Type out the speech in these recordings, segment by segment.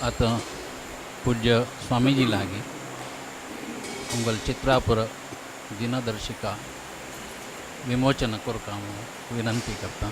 आतां पूज्य स्वामीजी लागी उंगल चित्रापुर दिनदर्शिका विमोचन कोरका विनंती करता।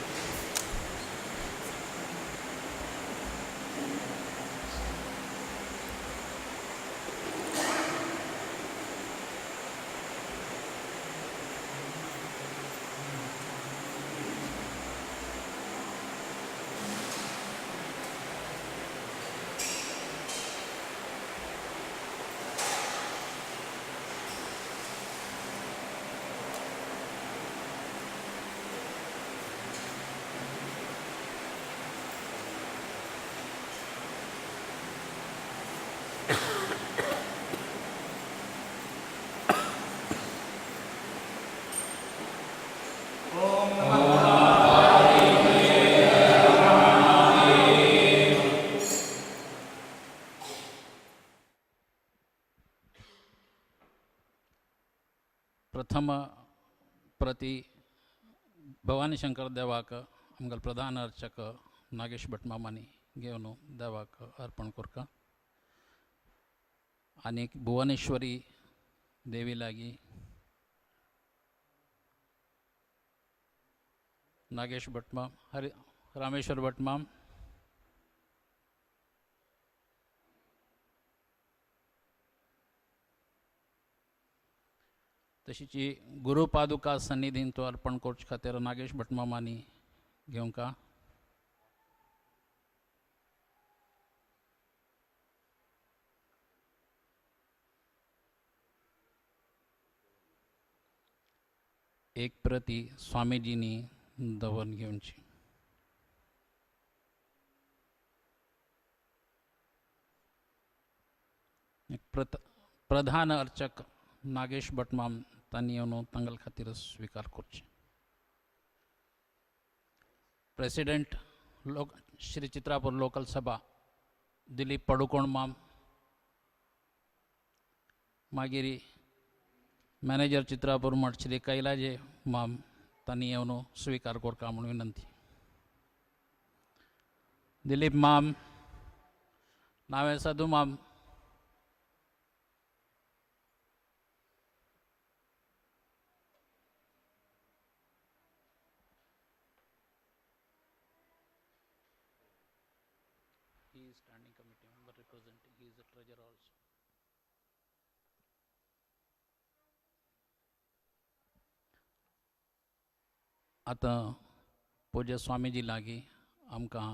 प्रथम प्रति भवानी शंकर देवाक आमगेल प्रधान अर्चक नागेश भट मामानी घेवन देवाक अर्पण कोरता। आनी भुवनेश्वरी देवी लागी नागेश भटमाम रामेश्वर भटमाम तशीच गुरु पादुका सन्निधीन तो अर्पण करचे खातीर नागेश भटमामानी घेवंका। एक प्रति स्वामीजीनी दवन घेवची। प्रधान अर्चक नागेश भटमाम तांणी येवन तांगेल खातीर स्वीकार करचे। प्रेसिडेंट श्री चित्रापूर लोकल सभा दिलीप पडुकोण माम, मागीर मॅनेजर चित्रापूर मठ श्री कैलाजे माम तांणी येवन स्वीकार करता म्हणून विनंती। दिलीप माम, नावे साधू ma'am, he is standing committee member representing, he is the treasurer also. आता पूज्य स्वामीजी लागी आमकां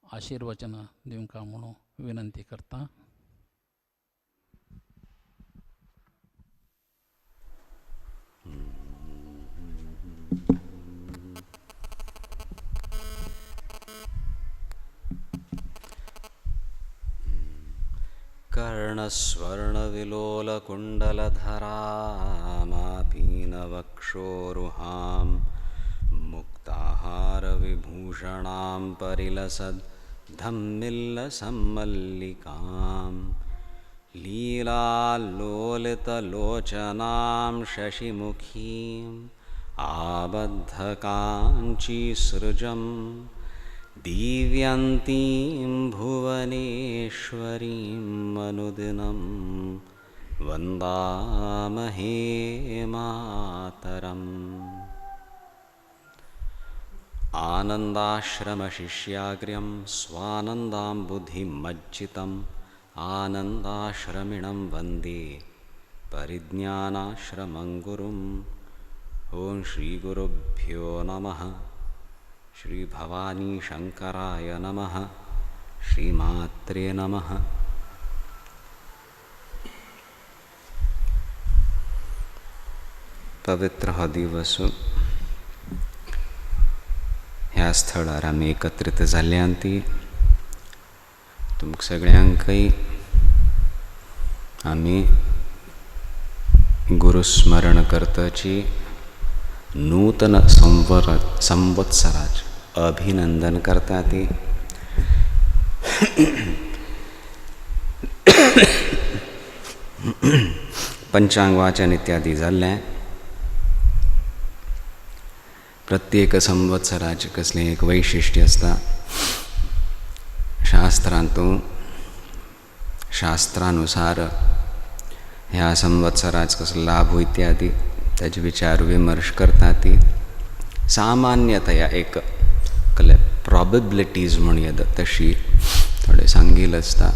आशीर्वचन दिवंका म्हणून विनंती करता। कर्णस्वर्णविलोलकुण्डलधरामापीनवक्षोरुहां मुक्ताहारविभूषणां परिलसद्धम्मिल्लसम्मल्लिकां लीलालोलितलोचनां शशिमुखीम् आबद्धकाञ्चीसृजं दिव्यन्तीं भुवनेश्वरीं अनुदिनं वन्दामहे मातरम्। आनन्दाश्रमशिष्याग्र्यं स्वानन्दाम्बुधिमज्जितम् आनन्दाश्रमिणं वन्दे परिज्ञानाश्रमं गुरुम्। ओं श्रीगुरुभ्यो नमः। श्री भवानी शंकराय नमः। श्रीमात्रे नमः। पवित्र हा दिवस ह्या स्थळार आमी एकत्रित जाल्यांती तुमकां सगळ्यांकय आमी गुरुस्मरण करताची नूतन संवत्सराचे अभिनंदन करता ती पंचांग वाचन इत्यादी जाल्लें। प्रत्येक संवत्सराचे कसलें एक वैशिष्ट्य आसता। शास्त्रांतूं शास्त्रानुसार ह्या संवत्सराच कसं लाभ हो इत्यादी त्याचे विचार विमर्श करता ती सामान्यतया एक कले प्रॉबिबिलिटीज म्हणूया तशी थोडे सांगील असता.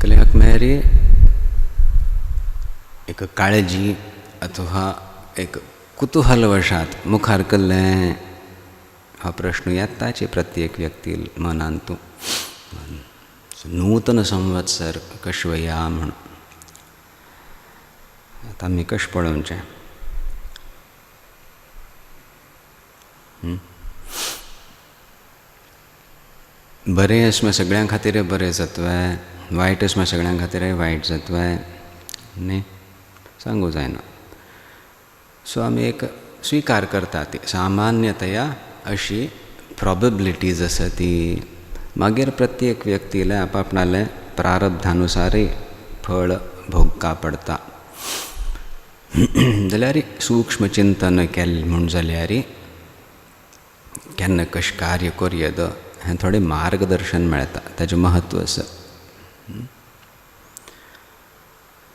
कल्याक मेरी एक काळजी अथवा एक कुतूहलवशात मुखार कल्लें हा प्रश्न येताचे प्रत्येक व्यक्ती मनांतू नूतन संवत्सर कशें या म्हण. आता आमी कशें पळोवचें. बरें आसमें सगळ्यां खातीर बरें जातलें, वायट आसमें सगळ्यां खातीर वायट जातलें न्ही, सांगूं जायना. सो आमी एक स्विकार करता ती सामान्यतया अशी प्रॉबिबिलिटीज आसा ती. मागीर प्रत्येक व्यक्तीला आपापणाले प्रारब्धानुसारय फळ भोगता पडता. जाल्यार सूक्ष्म चिंतन केलें म्हूण जाल्यार केन्ना कशें कार्य करयेद हें थोडें मार्गदर्शन मेळटा, ताचें म्हत्व आसा.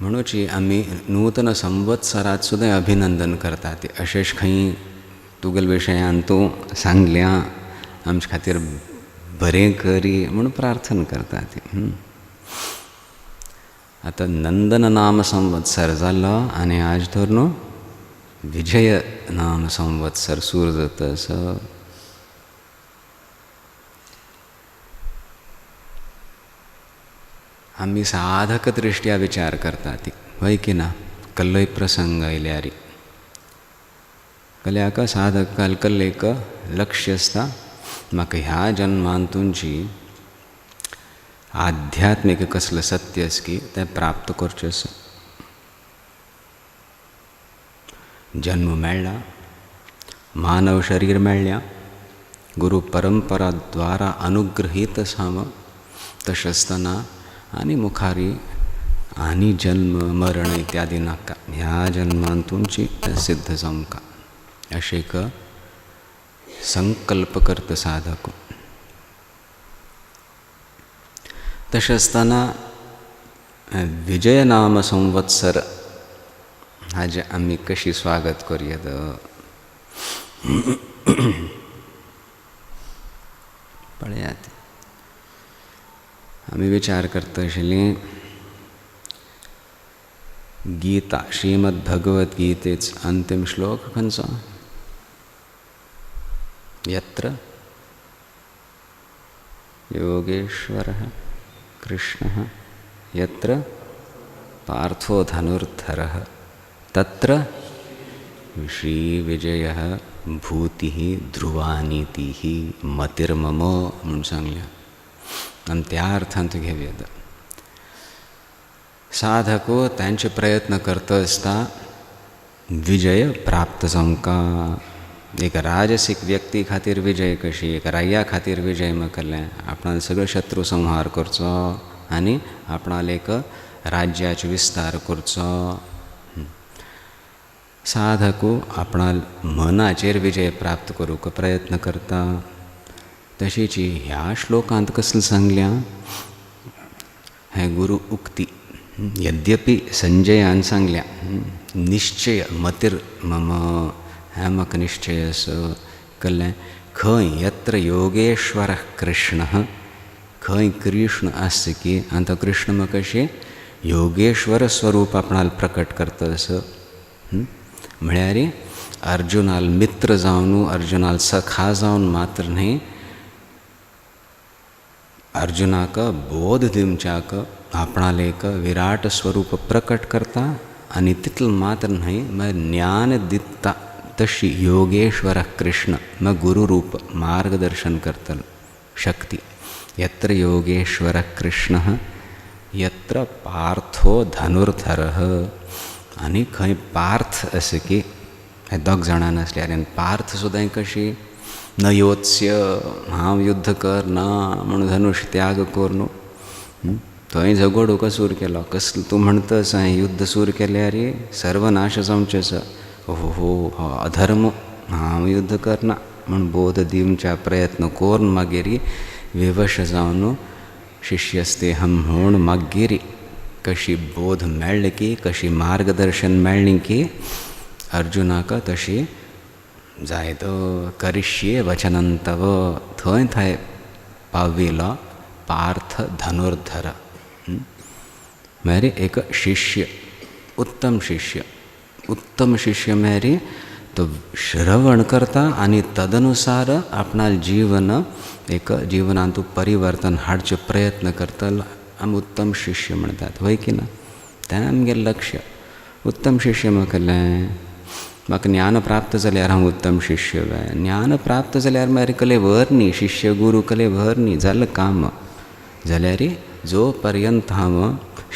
म्हणूची आमी नूतन संवत्सरात सुद्दां अभिनंदन करता ती. अशेंच खंय तुगेल विशयान तूं सांगल्या आमचे खातीर बरें करी म्हणून प्रार्थना करता ती. आतां नंदन नाम संवत्सर जालो आनी आज तर न्हू विजय नाम संवत्सर सुरू जाता. सो आमी साधक दृश्ट्या विचार करता ती वय की ना. कसलोय प्रसंग आयल्यार कल्याक साधकाल कसलें एक लक्ष्य आसता, म्हाका ह्या जन्मान तुमची आध्यात्मीक कसलें सत्य आसा की तें प्राप्त करचें आसा. जन्म मेळ्ळा, मानव शरीर मेळ्ळ्या, गुरू परंपरा द्वारा अनुग्रहीत साम तशें आसतना आनी मुखारी आनी जन्म मरण इत्यादी नाका. ह्या जन्मान तुमची सिद्ध जावंका अशें एक संकल्प करता साधक. तशें आसतना विजय नाम संवत्सर हाजें आमी कशी स्वागत करयेद. पळयात आमी विचार करता आशिल्लीं गीता श्रीमद् भगवत गीतेच अंतिम श्लोक खंयचो. यत्र योगेश्वरः कृष्णः यत्र पार्थो धनुर्धरः तत्र श्रीविजयः भूतिः ध्रुवानीतिः मतिर्मम म्हणून सांगल्या. आनी त्या अर्थान तूं घेवया. साधको तांचे प्रयत्न करता आसता विजय प्राप्त जावंका. एक राजसीक व्यक्ती खातीर विजय कशी, एक राज्या खातीर विजय म्हटलें आपणान सगळे शत्रू संहार करचो आनी आपणाल एक राज्याचो विस्तार करचो. साधको आपणाल मनाचेर विजय प्राप्त करूंक प्रयत्न करता. तशीच ह्या श्लोकांत कसलें सांगल्या हें गुरू उक्ती. यद्यपि संजयान सांगल्या निश्चय मतीर मम हें म्हाका निश्चय असो कळ्ळें. खंय यत्र योगेश्वर कृष्ण खंय कृष्ण आसता की आनी तो कृष्ण म्हाका अशें योगेश्वर स्वरूप आपणाल प्रकट करता असो. म्हळ्यार अर्जुनाल मित्र जावन अर्जुनाल सखा जावन मात्र न्ही, अर्जुनाक बोध दिवच्याक आपणाल एक विराट स्वरूप प्रकट करता आनी तितलें मात्र न्हय म्हळ्यार ज्ञान दिता. तशी योगेश्वर कृष्ण मग गुरु रूप मार्गदर्शन करतल शक्ती. यत्र योगेश्वर कृष्ण यत्र पार्थो धनुर्धरः आनी खंय पार्थ अशें की हे दोग जाणां नासल्यार पार्थ सुद्दां कशी न योत्स्य हांव युद्ध करना म्हणून धनुश त्याग कर न्हू. थंय झगडूंक सूर केलो. कसलो तूं म्हणटस हांवें युद्ध सूर केल्यार सर्वनाश जावचें आसा. हो अधर्म हांव युद्ध करना म्हण बोध दिवचा प्रयत्न कोरून मागेरी विवश जावन शिष्यस्ते हम होण मागेरी कशी बोध मेळ्ळी की कशी मार्गदर्शन मेळ्ळी की अर्जुनाक तशी जायत करिष्ये वचनं तव थंय थंय पाविलो पार्थ धनुर्धर मेरे एक शिष्य उत्तम शिष्य मेरे तो श्रवण करता आणि तदनुसार आपणा जीवन एक जीवनांतू परिवर्तन हाडचे प्रयत्न करता आम उत्तम शिष्य म्हणतात वय की ना तें आमगे लक्ष्य उत्तम शिष्य म्हटलें म्हाका ज्ञान प्राप्त जाल्यार हांव उत्तम शिष्य वे ज्ञान प्राप्त जाल्यार मेरे कले व्हर न्ही शिष्य गुरू कले व्हर न्ही जालें काम जाल्यार जो पर्यंत हांव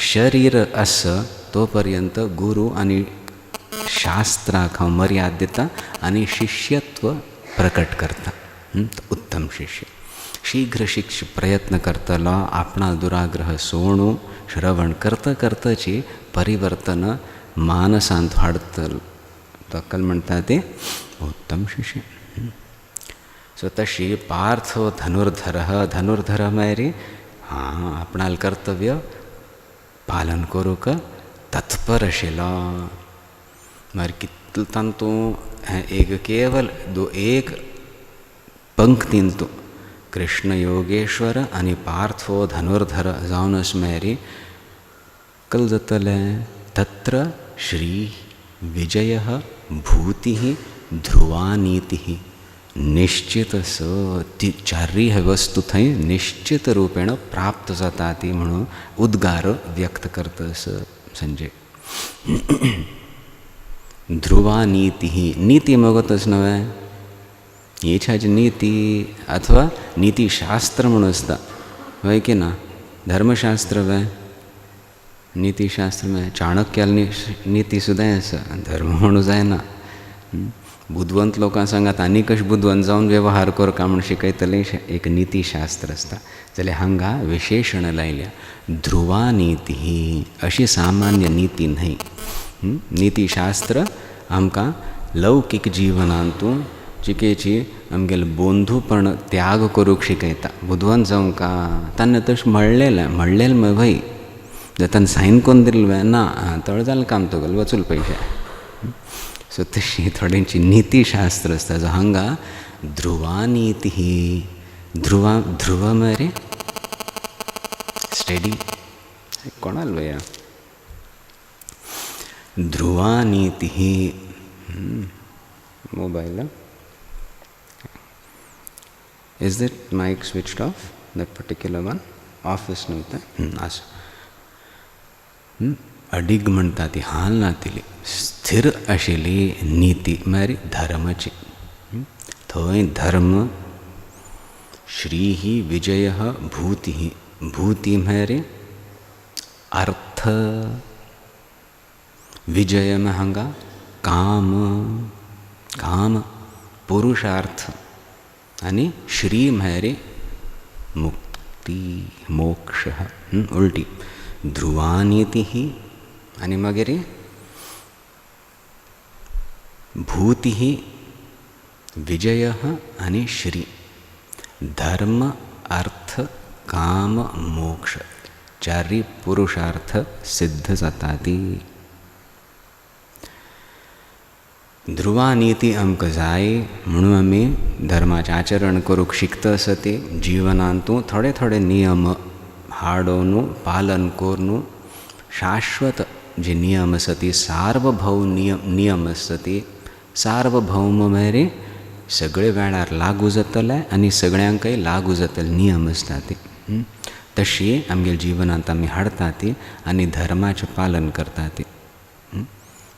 शरीर आसा तो पर्यंत गुरू आनी शास्त्राक हांव मर्याद दिता आनी शिष्यत्व प्रकट करता उत्तम शिष्य शीघ्र प्रयत्न करतलो आपणा दुराग्रह सोडूं श्रवण करता करताची परिवर्तन मानसांत हाडतलो तकल म्हणटा ते उत्तम शिष्य सो तशी पार्थ धनुर्धर मेरी हाँ आपणाल कर्तव्य पालन करूक तत्पर आशिल्लो मार कितलो तांतू एक केवल एक पंक्तीन तूं कृष्ण योगेश्वर आनी पार्थो धनुर्धर जावनच मेरी कल जातलें तत्र श्री विजयः भूतिः ध्रुवानीतिः निश्चित ती चारय वस्तू थंय निश्चित रूपेण प्राप्त जाता ती म्हणून उद्गार व्यक्त करतस संजय ध्रुवा नीति मगतच नवे हेच्याच नीति अथवा नीतिशास्त्र म्हणून आसता वय की ना धर्मशास्त्र वे नीतिशास्त्र में चाणक्याल नीति सुद्दां आसा धर्म म्हणून जायना बुद्धवंत लोकां सांगात आनी कशें बुद्धवंत जावन वेवहार करता म्हूण शिकयतलें एक नीतिशास्त्र आसता जाल्यार हांगा विशेशण लायल्या ध्रुवा नीती अशी सामान्य नीती न्हय नीतिशास्त्र आमकां लौकीक जिवनांतू चिकेची आमगेले बंधूपण त्याग करूंक शिकयता बुद्धवंत जावंका ताणें तशें म्हणलेलें मय जर ताणें सायन करून दिलें ना तळ जालें काम तुगेलें वचूल पयशे सो तशी थोड्यांची नीतिशास्त्र आसता जो हांगा ध्रुवा नीती ध्रुव मरे स्टेडी कोणाल वया ध्रुवा नीति mobile is that mike switched off that particular one office नव्हतं असं अडिग म्हणटा ती हाल ना तिली स्थिर आशिल्ली नीती म्हळ्यार धर्माची थंय धर्म श्री ही विजय भूती म्हळ्यार अर्थ विजय में हांगा काम पुरुषार्थ आनी श्री म्हळ्यार मुक्ती मोक्ष उलटी ध्रुवा नीति आनी मागीर भूति विजय आनी श्री धर्म अर्थ काम मोक्ष चारी पुरुषार्थ सिद्ध जाता ती ध्रुवा नीति आमकां जाय म्हणून आमी धर्माचें आचरण करूंक शिकता आसती जिवनांतू थोडे थोडे नियम हाडून पालन करून शाश्वत जे नियम आसा ती सार्वभौम नियम आसता ती सार्वभौम म्हळ्यार सगळे वेळार लागू जातले आनी सगळ्यांकय लागू जातले नियम आसता ती तशी आमगे जिवनांत आमी हाडटा ती आनी धर्माचें पालन करता ती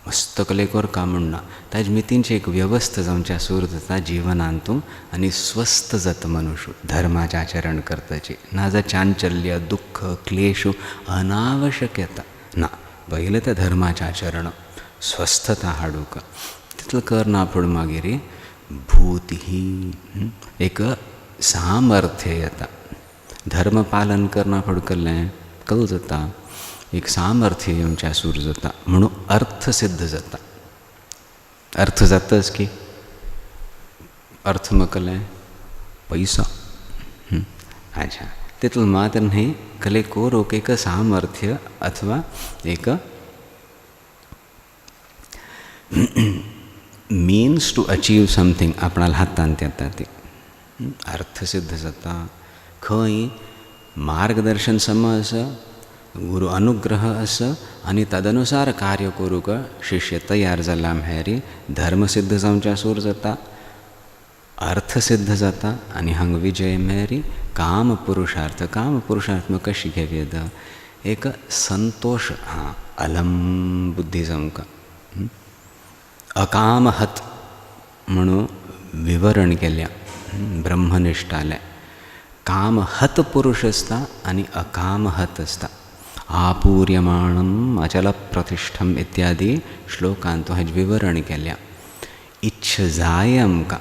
मस्तकले करका म्हणना ताजे मितींची एक व्यवस्था जावच्या सूर जाता जिवनांतू आनी स्वस्थ जाता मनुष्य धर्माचें आचरण करताची ना जाल्यार चांचल्य दुख्ख क्लेश अनावश्यक येता ना पयलें तें धर्माचें आचरण स्वस्थता हाडूंक तितलें करना पूण मागीर भूत ही एक सामर्थ्य येता धर्म पालन करना फुडें केल्लें कल जाता एक सामर्थ्य येवच्या सूर जाता म्हणून अर्थ सिद्ध जाता अर्थ जाताच की अर्थમાં કલે પૈસા अच्छा तितलं मात्र नहीं कले कोरोक एक सामर्थ्य अथवा एक मीन्स टू अचीव समथिंग आपणाला हातांत येता ते अर्थ सिद्ध जाता खंय मार्गदर्शन सम आसा गुरु अनुग्रह आसा आनी तदनुसार कार्य करूक शिष्य तयार जाला म्हळ्यार धर्म सिद्ध जावच्या सूर जाता अर्थ सिद्ध जाता आनी हांगा विजय म्हळ्यार काम पुरुषार्थ में कशी घेवेद एक संतोष हाँ अलम बुद्धी जावंक अकामहत म्हणून विवरण केल्या ब्रह्मनिष्ठाले कामहत पुरुष आसता आनी अकामहत आसता आपूर्यमाणम अचल प्रतिष्ठम इत्यादी श्लोकांत हेज विवरण केल्या इच्छ जाय आमकां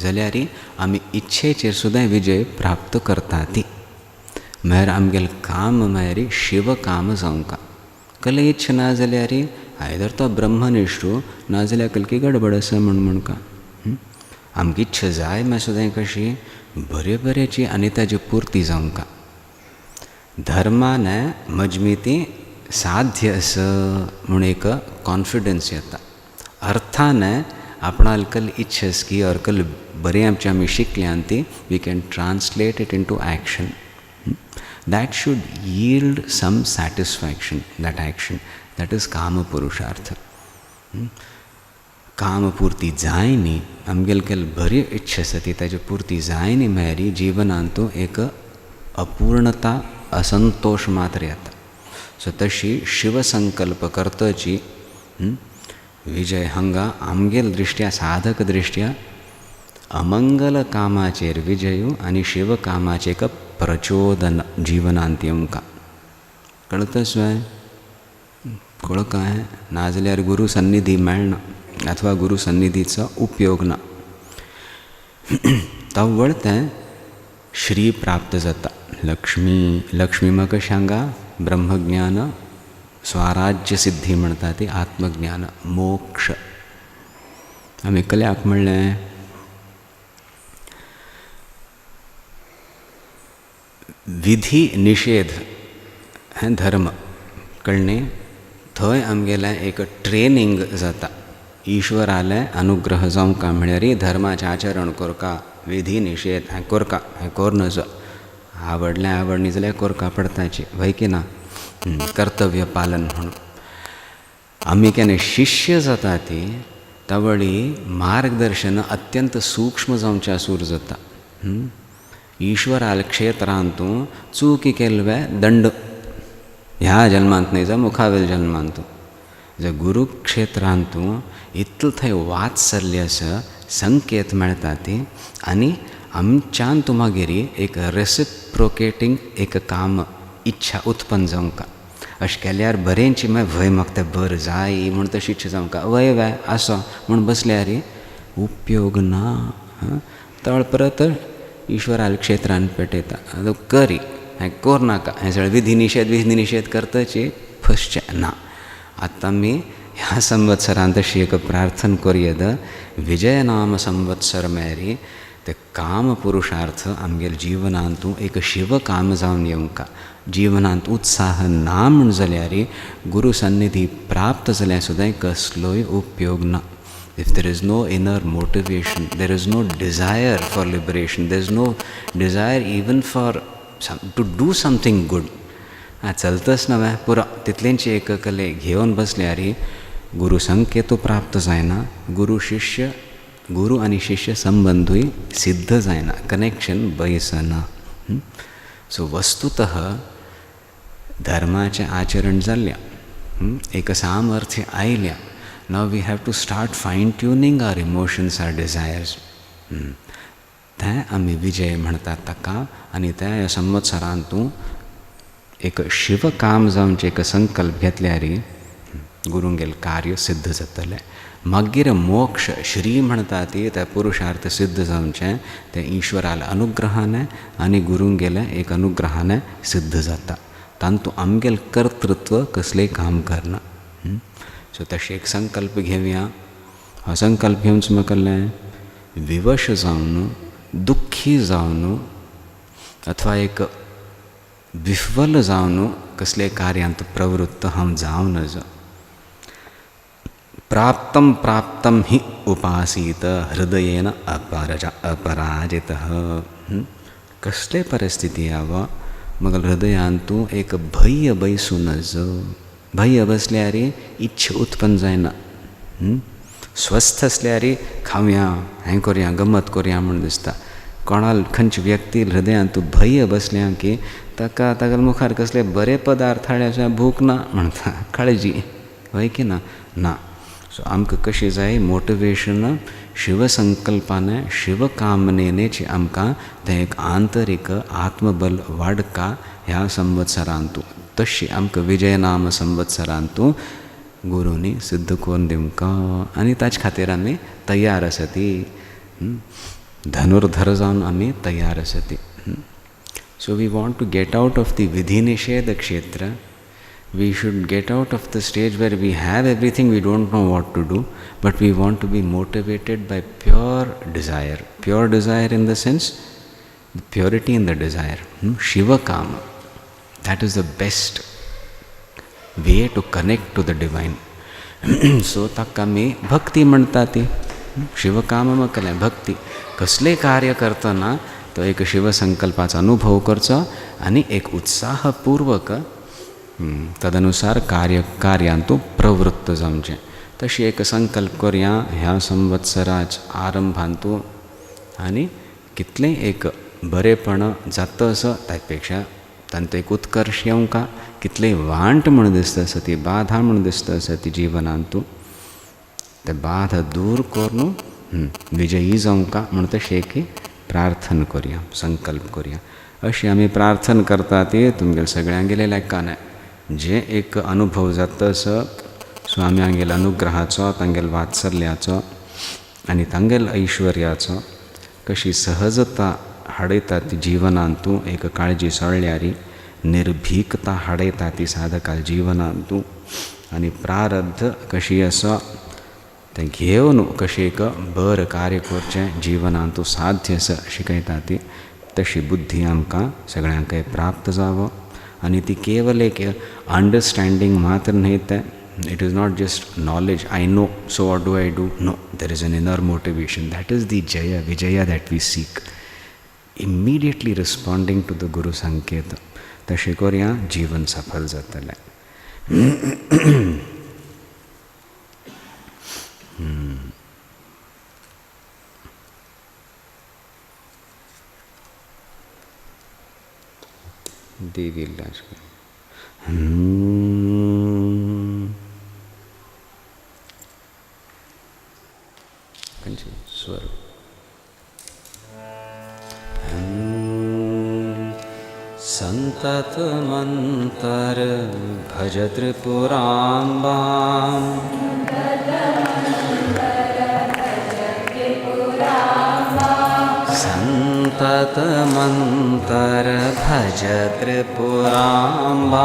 जाल्यार आमी इच्छेचेर सुद्दां विजय प्राप्त करता ती म्हळ्यार आमगेलें काम म्हळ्यार शिव काम जावंक कले इच्छ ना जाल्यार आयदर तो ब्रह्मनिश्ठू ना जाल्यार कलकी गडबड आसा म्हणका आमची इच्छा जाय म्हळ्यार सुद्दां कशी बरे बरेची आनी ताजी पुर्ती जावंक धर्मान मजमी ती साध्य आसा म्हूण एक कॉन्फिडन्स येता अर्थान आपणाल कल इच्छस की और कल बरे आमचे आमी शिकल्यान ती we can translate it into action that should yield some satisfaction that action that is काम पुरुषार्थ काम पुर्ती जाय न्ही आमगेल केल बरी इच्छा आसा ती ताजी पुर्ती जाय न्ही म्हळ्यार जिवनांत एक अपूर्णता असंतोष मात्र येता सो तशी शिवसंकल्प करतची विजय हांगा आमगेल दृश्ट्या साधक दृश्ट्या अमंगल कामाचेर विजय आनी शिव कामाचे एक प्रचोदन जीवनांत येवंक कळत स्वय कळकाय ना जाल्यार गुरु सन्निधी मेळना अथवा गुरु सन्निधीचो उपयोग ना तवळ तें श्री प्राप्त जाता लक्ष्मी म्हाका सांगा ब्रह्मज्ञान स्वराज्य सिद्धी म्हणटा ती आत्मज्ञान मोक्ष आमी कल्याक म्हणलें विधी निषेध हें धर्म कळ्ळें थंय आमगेलें एक ट्रेनिंग जाता ईश्वरालें अनुग्रह जावंक म्हळ्यार धर्माचें आचरण करका विधी निषेध हें करका हें कर नजो आवडलें आवडनी जाल्यार करका पडताची वय की ना कर्तव्य पालन म्हणून आमी केन्ना शिष्य जाता ती तवळी मार्गदर्शन अत्यंत सूक्ष्म जावच्या सूर जाता ईश्वराल क्षेत्रांत तूं चुकी केल्ले दंड ह्या जल्मांत न्ही जावं मुखावेल जल्मांत जर गुरु क्षेत्रांत तूं इतलो थंय वात्सल्य आसा संकेत मेळटा ती आनी आमच्यान तूं मागीर एक रेसिप्रोकेटींग एक काम इच्छा उत्पन्न जावंक अशें केल्यार बरेंची मागीर वय म्हाका तें बरें जाय म्हूण तशी इच्छा जावंक वय वय आसो म्हूण बसल्यार उपयोग ना तळ परत ईश्वराल क्षेत्रांत पेटयता करी हें कोर नाका हें सगळें विधी निषेध करतची फसचें ना आतां आमी ह्या संवत्सरांत अशी एक प्रार्थना करयेद विजयनाम संवत्सर म्हळ्यार ते काम पुरुषार्थ आमगेल्या जिवनांत एक शिव काम जावन येवंक जिवनांत उत्साह ना म्हूण जाल्यार गुरु सन्निधी प्राप्त जाल्यार सुद्दां कसलोय उपयोग ना if there is no inner motivation there is no desire for liberation there is no desire even for to do something good चलतच नव्हे पुरो तितलेंची एक कले घेवन बसल्यार गुरु संकेतू प्राप्त जायना गुरु आनी शिष्य संबंधूय सिद्ध जायना कनेक्शन बयसना सो वस्तुतः धर्माचें आचरण जाल्ल्या एक सामर्थ्य आयल्या now we have to start फायन ट्युनिंग आवर इमोशन्स आर डिजायर्स तें आमी विजय म्हणटात ताका आनी त्या संवत्सरांत तूं एक शिव काम जावचें एक संकल्प घेतल्यार गुरूंगेल कार्य सिद्ध जातलें मागीर मोक्ष श्री म्हणटा ती त्या पुरुषार्थ सिद्ध जावचें तें ईश्वराल अनुग्रहान आनी गुरूंगेलें एक अनुग्रहान सिद्ध जाता तांतूं आमगेलें कर्तृत्व कसलेंय काम करना सो तशें एक संकल्प घेवया हो संकल्प घेवन म्हाका विवश जावन दुःखी जावन अथवा एक विफल जावन कसले कार्यांत प्रवृत्त हम जावनच प्राप्तं प्राप्तं हि उपासीत हृदयेन अपराजितः. कसले परिस्थिती आवा मग हृदयांतू एक भय बैसूनच भय बसल्यार इच्छा उत्पन्न जायना. स्वस्थ असल्यार खावया हें करुया गमत करुया म्हण दिसता. कोणाल खंयच्या व्यक्ती हृदयांतू भय बसल्या की ताका ताका मुखार कसले बरे पदार्थ हाडल्यार भूक ना म्हणटा. काळजी हय की ना. ना सो आमकां कशी जाय मोटिवेशन शिवसंकल्पाने शिवकामनेनेची आमकां तें एक आंतरीक आत्मबल वाडका ह्या संवत्सरांतू. तशी आमकां विजयनाम संवत्सरांतू गुरूनी सिद्ध करून दिवंक आनी ताचे खातीर आमी तयार आसा ती. धनुर्धर जावन आमी तयार आसा ती. So we want to get out of the विधी निषेध क्षेत्र. We should get out of the stage where we have everything, we don't know what to do, but we want to be motivated by pure desire. Pure desire in the sense, the purity in the desire. Shiva Kama. That is the best way to connect to the divine. So ताका मी भक्ती म्हणटा ती. शिवकाम म्हटल्यार भक्ती. कसले कार्य करतना तो एक शिवसंकल्पाचो अनुभव करचो आनी एक उत्साहपूर्वक तदनुसार कार्यांतू प्रवृत्त जावचें. तशी एक संकल्प करुया ह्या संवत्सराच आरंभांतू आनी कितलें एक बरेपण जाता असो ताचे तांचो एक उत्कर्श येवंका. कितलें वांट म्हण दिसता आसा ती बाधा म्हण दिसता आसा ती जिवनांतू ते बाधा दूर करून विजयी जावंका म्हण तशें एक प्रार्थना करुया संकल्प करुया. अशी आमी प्रार्थना करता ती तुमगेल्या सगळ्यांगेले लेखान जे एक अनुभव जाता असो स्वामी हांगेल अनुग्रहाचो तांगेल वात्सल्याचो आनी तांगेल ऐश्वर्याचो कशी सहजता हाडयता ती जिवनांतू एक काळजी सोडल्यारी निर्भीकता हाडयता ती साधकाल जिवनांतू आनी प्रारब्ध कशी असो तें घेवन कशें एक बरें कार्य करचें जिवनांतू साध्य आसा शिकयता ती. तशी बुद्धी आमकां सगळ्यांक प्राप्त जावो आनी ती केवल एक अंडरस्टँडींग मात्र न्ही. तें it is not just knowledge I know so what do I do. No, there is an inner motivation. That is the जय विजया that we seek. Immediately responding to the guru संकेत. तशें करुया जीवन सफल जातलें. देवी लाज स्वर संतत मंतर भज त्रिपुराम्बां संतत मंतर भज त्रिपुराम्बां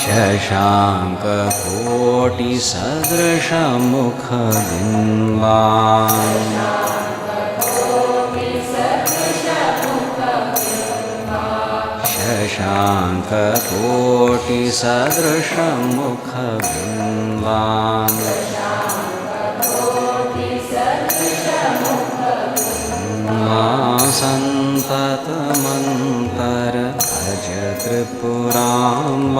शशांक कोटि सदृश मुख बिंबां शशांक कोटि सदृश मुख बिंबां संतत मंतर भज त्रिपुराम्बां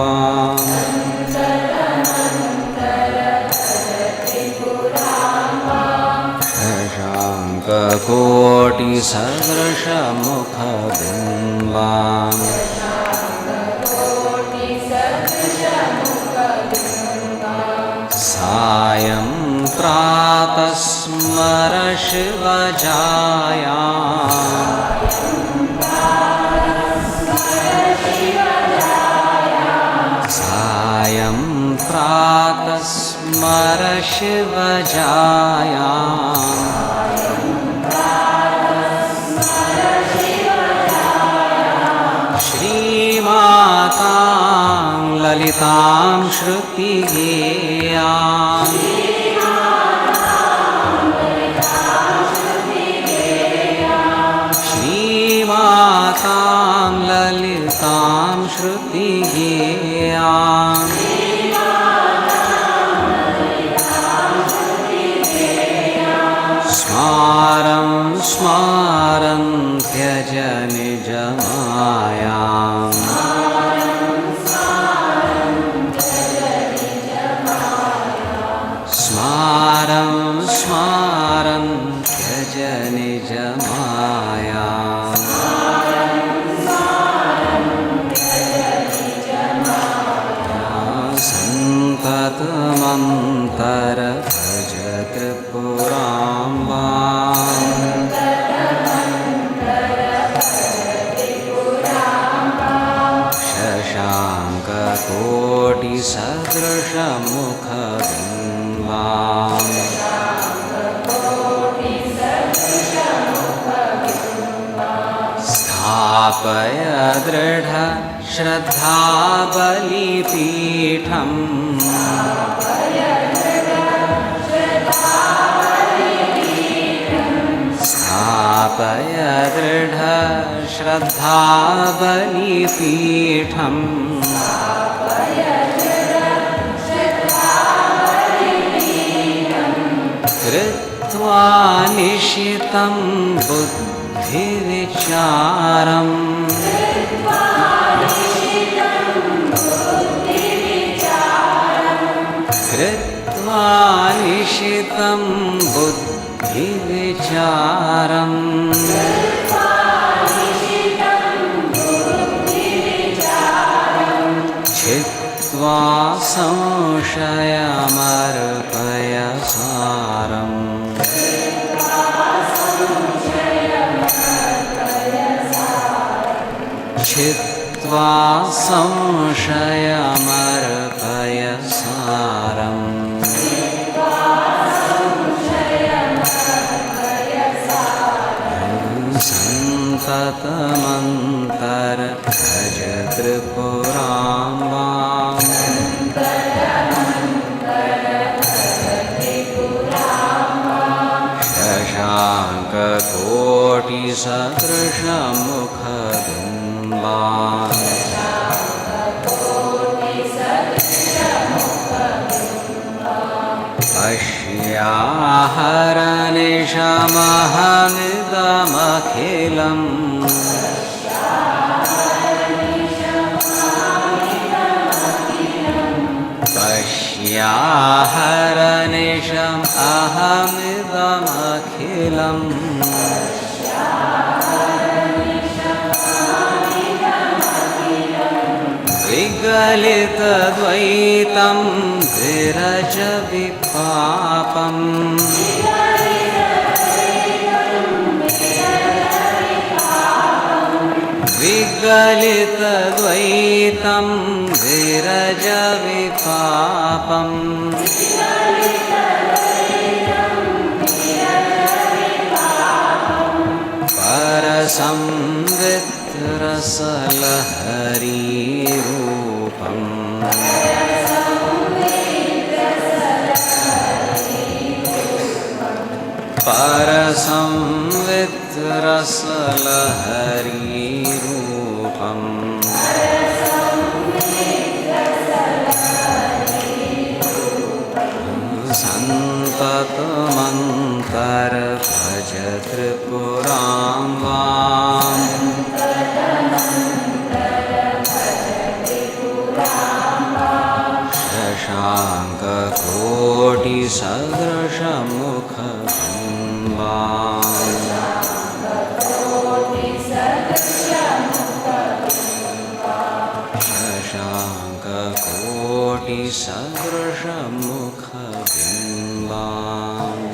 शशांक कोटि सदृश मुख बिंबां सायं प्रातः स्मर शिव जायां सायं प्रातः स्मर शिव जायां श्रीमातां ललितां ललितां श्रुतिगेयाम् श्रीमातां ललितां श्रुतिगेयाम् स्मारं स्मारं त्यज निजमायाम् स्मारं स्मारं त्यज निजमायाम् सन्ततमन्तर भज त्रिपुराम्बाम् शशाङ्ककोटिसदृशमुखबिम्बाम् स्थापय दृढ श्रद्धाबलिपीठम् स्थापय दृढ श्रद्धाबलिपीठम् कृत्वा निशितं बुद्धिविचारम् कृत्वा निशितं बुद्धिविचारम् छित्त्वा संशयमर्पय सारम् छित्त्वा संशयमर्पय सारम् सन्ततमन्तर भज त्रिपुराम्बाम् शशाङ्ककोटिसदृशमुखबिम्बाम् पश्याहरनिशमहमिदमखिलम् पश्याहरनिशम् अहमिदमखिलम् विगलितद्वैतं विरजविपापम् विगलितद्वैतं विरजविपापम् परसंवित्रसलहरीरूपम् परसंवित्रसलहरीरूपम् सन्ततमन्तर भज त्रिपुराम्बाम् शशाङ्ककोटिसदृशमुखबिम्बाम् शशाङ्ककोटिसदृशमुखबिम्बाम्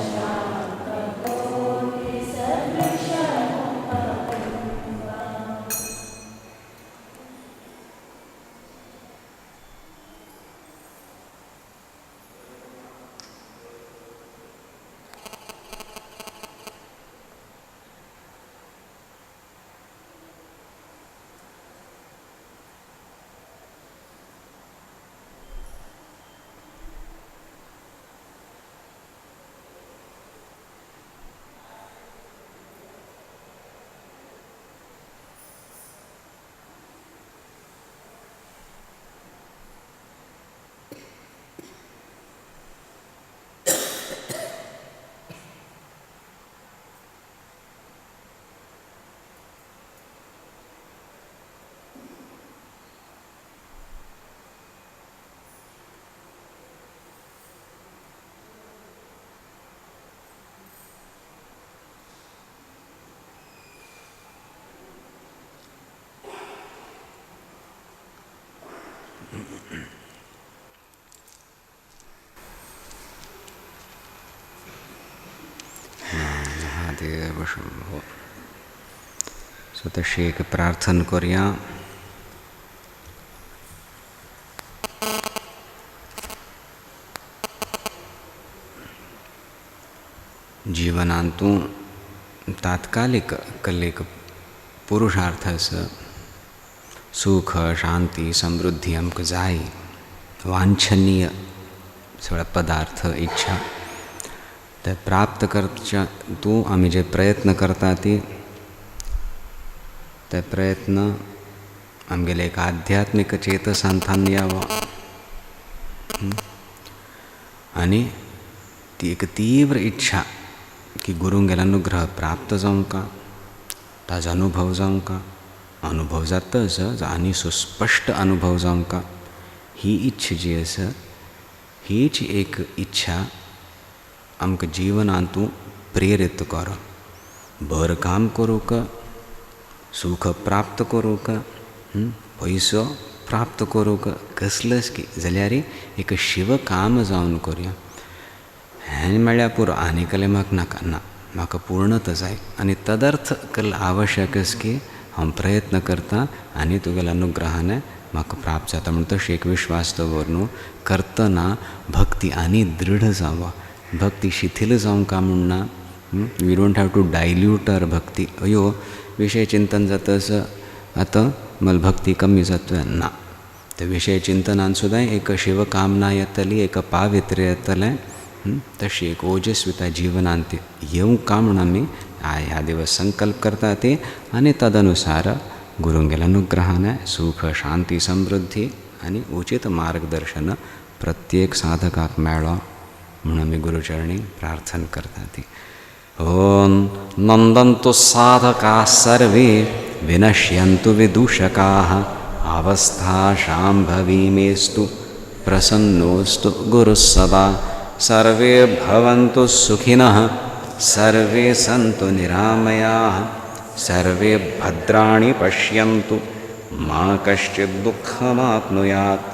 महादेव शंभो. सो तशी एक प्रार्थना करूया. जीवनांतून तात्कालिक कलेक पुरुषार्थस सुख शांती समृद्धी आमक जाय वांछनीय सगळा पदार्थ इच्छा ते प्राप्त करच्या तू आम्ही जे प्रयत्न करता ते प्रयत्न आमगेले एक आध्यात्मिक चेतसांतान यावं आणि ती एक तीव्र इच्छा की गुरुंगेला अनुग्रह प्राप्त जाऊं का ताजा अनुभव जाऊं का अनुभव जातच आणि सुस्पष्ट अनुभव जाऊं का ही इच्छा जी आसा हीच एक इच्छा आमकां जीवनांतू प्रेरित कर. बरं काम करूं का सुख प्राप्त करूं का पैसो प्राप्त करूं का कसलंच की जाल्यार एक शिव काम जावन करूया. हें म्हळ्यार पुरो आनी कले म्हाका नाका ना म्हाका पूर्णत जाय आनी तदर्थ कल आवश्यकच की हांव प्रयत्न करता आनी तुगेल्या अनुग्रहाने म्हाका प्राप्त जाता म्हण तशी एक विश्वास दवरून करतना भक्ती आनी दृढ जावा. भक्ती शिथिल जावं का म्हणना. We don't have to dilute our bhakti. अयो विषय चिंतन जातस आतां मला भक्ती कमी जातली ना. ते विषय चिंतनान सुद्दां एक शिवकामना येतली एक पावित्र्य येतलें. तशी एक ओजस्विता जीवनांत येवं का म्हणून आमी ह्या दिवस संकल्प करता ते आनी तदनुसार गुरुंगेल्या अनुग्रहाने सुख शांती समृद्धी आनी उचित मार्गदर्शन प्रत्येक साधकाक मेळ्ळो म्हणून आमी गुरुचरणी प्रार्थना करता ती. ओम नंदन्तु साधकाः सर्वे विनश्यन्तु विदूषकाः अवस्था शाम्भवी मेस्तु प्रसन्नोस्तु गुरुः सदा. सर्वे भवन्तु सुखिनः सर्वे सन्तु निरामयाः सर्वे भद्राणि पश्यन्तु मा कश्चित् दुःखमाप्नुयात्.